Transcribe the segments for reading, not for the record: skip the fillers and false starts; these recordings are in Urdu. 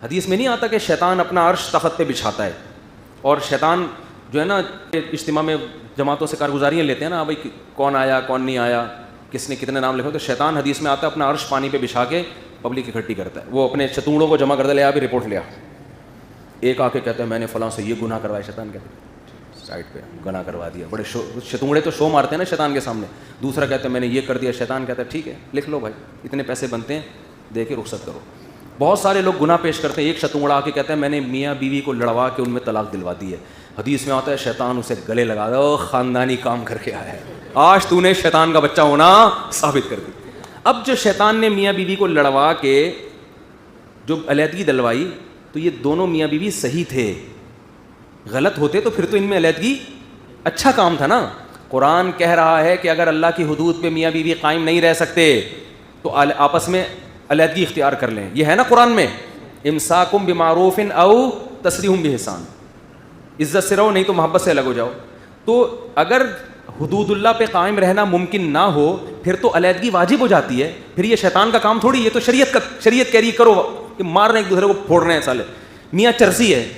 حدیث میں نہیں آتا کہ شیطان اپنا عرش تخت پہ بچھاتا ہے, اور شیطان جو ہے نا اجتماع میں جماعتوں سے کارگزاریاں لیتے ہیں نا, بھائی کون آیا کون نہیں آیا, کس نے کتنے نام لکھے, تو شیطان حدیث میں آتا ہے اپنا عرش پانی پہ بچھا کے پبلک اکٹھی کرتا ہے, وہ اپنے شتونڑوں کو جمع کرتا ہے, لے آ بھی رپورٹ لیا, ایک آ کے کہتا ہے میں نے فلاں سے یہ گناہ کروایا, شیطان کہتا ہے سائڈ پہ گناہ کروا دیا, بڑے شتونڑے تو شو مارتے ہیں نا شیطان کے سامنے, دوسرا کہتا ہے میں نے یہ کر دیا, شیطان کہتا ہے ٹھیک ہے لکھ لو بھائی, اتنے پیسے بنتے ہیں دے کے رخصت کرو. بہت سارے لوگ گناہ پیش کرتے ہیں, ایک شتونڑا آ کے کہتا ہے میں نے میاں بیوی کو لڑوا کے ان میں طلاق دلوا دی ہے, حدیث میں آتا ہے شیطان اسے گلے لگا دے, او خاندانی کام کر کے آیا ہے, آج تو نے شیطان کا بچہ ہونا ثابت کر دی. اب جو شیطان نے میاں بیوی کو لڑوا کے جو علیحدگی دلوائی, تو یہ دونوں میاں بیوی صحیح تھے, غلط ہوتے تو پھر تو ان میں علیحدگی اچھا کام تھا نا. قرآن کہہ رہا ہے کہ اگر اللہ کی حدود پہ میاں بیوی قائم نہیں رہ سکتے تو آپس میں علیحدگی اختیار کر لیں, یہ ہے نا قرآن میں, امساکم بمعروف او تسریحم بإحسان, عزت سے رہو نہیں تو محبت سے الگ ہو جاؤ. تو اگر حدود اللہ پہ قائم رہنا ممکن نہ ہو پھر تو علیحدگی واجب ہو جاتی ہے, پھر یہ شیطان کا کام تھوڑی, یہ تو شریعت کہہ رہی کرو کہ مار رہے ہیں ایک دوسرے کو پھوڑ رہے ہیں سالے. میاں چرسی ہے,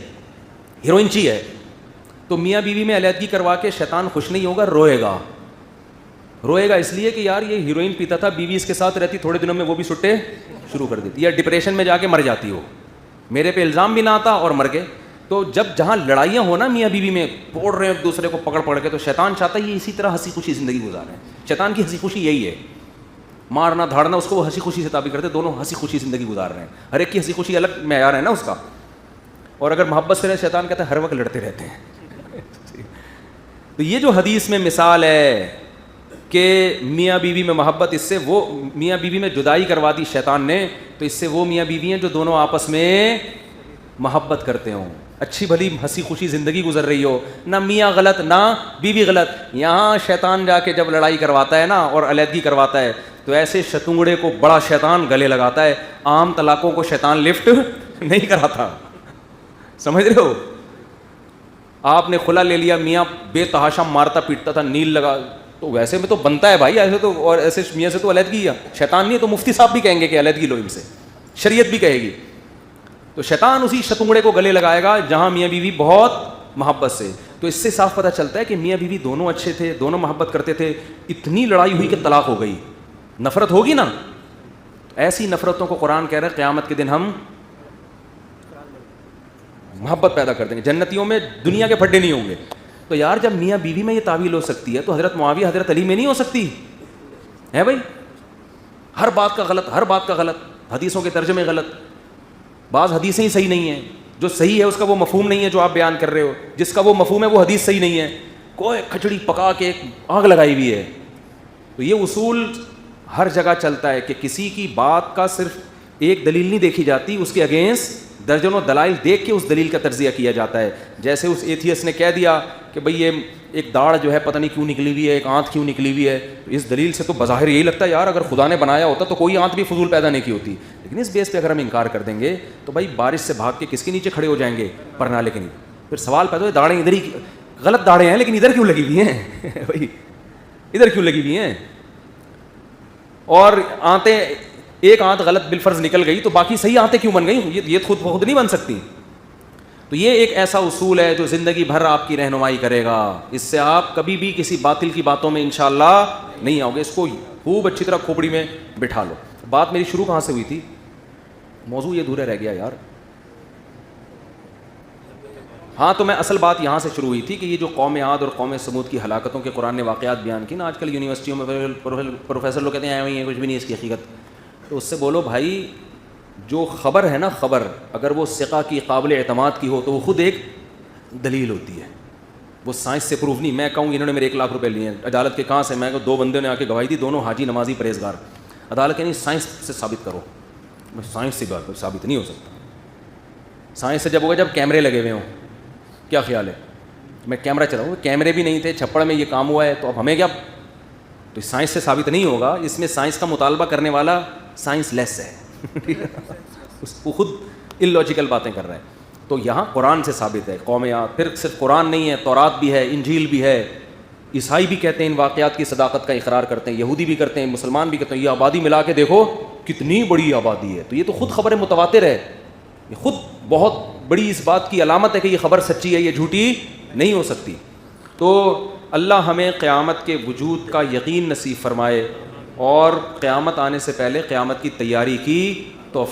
ہیروئنچی ہے, تو میاں بیوی میں علیحدگی کروا کے شیطان خوش نہیں ہوگا, روئے گا اس لیے کہ یار یہ ہیروئن پیتا تھا, بیوی اس کے ساتھ رہتی, تھوڑے دنوں میں وہ بھی سٹے شروع کر دیتی, یا ڈپریشن میں جا کے مر جاتی ہو, میرے پہ الزام بھی نہ آتا اور مر گئے. تو جہاں لڑائیاں ہو نا میاں بیوی میں, پھوڑ رہے ہیں ایک دوسرے کو پکڑ کے, تو شیطان چاہتا ہے یہ اسی طرح ہنسی خوشی زندگی گزاریں. شیطان کی ہنسی خوشی یہی ہے, مارنا دھاڑنا, اس کو وہ ہنسی خوشی سے تعبیر کرتے, دونوں ہنسی خوشی زندگی گزار رہے ہیں, ہر ایک کی ہنسی خوشی الگ معیار ہے نا اس کا. اور اگر محبت سے رہے, شیطان کہتا ہے ہر وقت لڑتے رہتے ہیں. تو یہ جو حدیث میں مثال ہے کہ میاں بیوی میں محبت, اس سے وہ میاں بیوی میں جدائی کروا دی شیطان نے, تو اس سے وہ میاں بیوی ہیں جو دونوں آپس میں محبت کرتے ہوں, اچھی بھلی ہنسی خوشی زندگی گزر رہی ہو, نہ میاں غلط نہ بیوی غلط. یہاں شیطان جا کے جب لڑائی کرواتا ہے نا اور علیحدگی کرواتا ہے, تو ایسے شتونگڑے کو بڑا شیطان گلے لگاتا ہے. عام طلاقوں کو شیطان لفٹ نہیں کراتا, سمجھ رہے ہو. آپ نے خلا لے لیا, میاں بے تحاشا مارتا پیٹتا تھا, نیل لگا, تو ویسے میں تو بنتا ہے بھائی ایسے تو, اور ایسے میاں سے تو علیحدگی ہے. شیطان نہیں تو مفتی صاحب بھی کہیں گے کہ علیحدگی لو ان سے, شریعت بھی کہے گی. تو شیطان اسی شتونگڑے کو گلے لگائے گا جہاں میاں بیوی بہت محبت سے. تو اس سے صاف پتہ چلتا ہے کہ میاں بیوی دونوں اچھے تھے, دونوں محبت کرتے تھے, اتنی لڑائی ہوئی کہ طلاق ہو گئی. نفرت ہوگی نا, ایسی نفرتوں کو قرآن کہہ رہا ہے قیامت کے دن ہم محبت پیدا کر دیں گے. جنتیوں میں دنیا کے پھڈے نہیں ہوں گے. تو یار جب میاں بیوی میں یہ تعویل ہو سکتی ہے تو حضرت معاویہ حضرت علی میں نہیں ہو سکتی ہے بھائی؟ ہر بات کا غلط, حدیثوں کے ترجمے غلط, بعض حدیثیں ہی صحیح نہیں ہیں, جو صحیح ہے اس کا وہ مفہوم نہیں ہے جو آپ بیان کر رہے ہو, جس کا وہ مفہوم ہے وہ حدیث صحیح نہیں ہے, کوئی کھچڑی پکا کے آگ لگائی ہوئی ہے. تو یہ اصول ہر جگہ چلتا ہے کہ کسی کی بات کا صرف ایک دلیل نہیں دیکھی جاتی, اس کے اگینسٹ درجنوں دلائل دیکھ کے اس دلیل کا تجزیہ کیا جاتا ہے. جیسے اس ایتھیس نے کہہ دیا کہ بھئی یہ ایک داڑھ جو ہے پتہ نہیں کیوں نکلی ہوئی ہے, ایک آنت کیوں نکلی ہوئی ہے, اس دلیل سے تو بظاہر یہی لگتا ہے یار اگر خدا نے بنایا ہوتا تو کوئی آنت بھی فضول پیدا نہیں کی ہوتی. لیکن اس بیس پہ اگر ہم انکار کر دیں گے تو بھائی بارش سے بھاگ کے کس کے نیچے کھڑے ہو جائیں گے, پرنالے کے نیچے. پھر سوال پیدا ہو داڑھیں ادھر ہی غلط داڑھیں ہیں لیکن ادھر کیوں لگی ہوئی ہیں بھائی, ادھر کیوں لگی ہوئی ہیں, اور آنتیں ایک آنت غلط بالفرض نکل گئی تو باقی صحیح آنتیں کیوں بن گئی, یہ خود بخود نہیں بن سکتی. تو یہ ایک ایسا اصول ہے جو زندگی بھر آپ کی رہنمائی کرے گا, اس سے آپ کبھی بھی کسی باطل کی باتوں میں انشاءاللہ نہیں آؤ گے. اس کو خوب اچھی طرح کھوپڑی میں بٹھا لو. بات میری شروع کہاں سے ہوئی تھی, موضوع یہ ادھورا رہ گیا یار. ہاں تو میں اصل بات یہاں سے شروع ہوئی تھی کہ یہ جو قوم عاد اور قوم سمود کی ہلاکتوں کے قرآن نے واقعات بیان کی نا, آج کل یونیورسٹیوں میں پروفیسر لوگ کہتے ہیں آئے ہوئی ہیں کچھ بھی نہیں اس کی حقیقت. تو اس سے بولو بھائی جو خبر ہے نا, خبر اگر وہ ثقہ کی قابل اعتماد کی ہو تو وہ خود ایک دلیل ہوتی ہے, وہ سائنس سے پروف نہیں. میں کہوں انہوں نے میرے 1 لاکھ روپے لیے ہیں, عدالت کے کہاں سے, میں 2 بندے نے آ کے گواہی دی, دونوں حاجی نمازی پرہیزگار. عدالت کہ نہیں سائنس سے ثابت کرو. سائنس سے بات ثابت نہیں ہو سکتا. سائنس سے جب ہوگا جب کیمرے لگے ہوئے ہوں. کیا خیال ہے, میں کیمرہ چلاؤں, کیمرے بھی نہیں تھے, چھپڑ میں یہ کام ہوا ہے, تو اب ہمیں کیا, تو سائنس سے ثابت نہیں ہوگا. اس میں سائنس کا مطالبہ کرنے والا سائنس لیس ہے, اس کو خود اللاجیکل باتیں کر رہا ہے. تو یہاں قرآن سے ثابت ہے قوم عاد. پھر صرف قرآن نہیں ہے, تورات بھی ہے, انجیل بھی ہے. عیسائی بھی کہتے ہیں ان واقعات کی صداقت کا اقرار کرتے ہیں, یہودی بھی کرتے ہیں, مسلمان بھی کرتے ہیں. یہ آبادی ملا کے دیکھو کتنی بڑی آبادی ہے, تو یہ تو خود خبر متواتر ہے. یہ خود بہت بڑی اس بات کی علامت ہے کہ یہ خبر سچی ہے, یہ جھوٹی نہیں ہو سکتی. تو اللہ ہمیں قیامت کے وجود کا یقین نصیب فرمائے اور قیامت آنے سے پہلے قیامت کی تیاری کی توفیق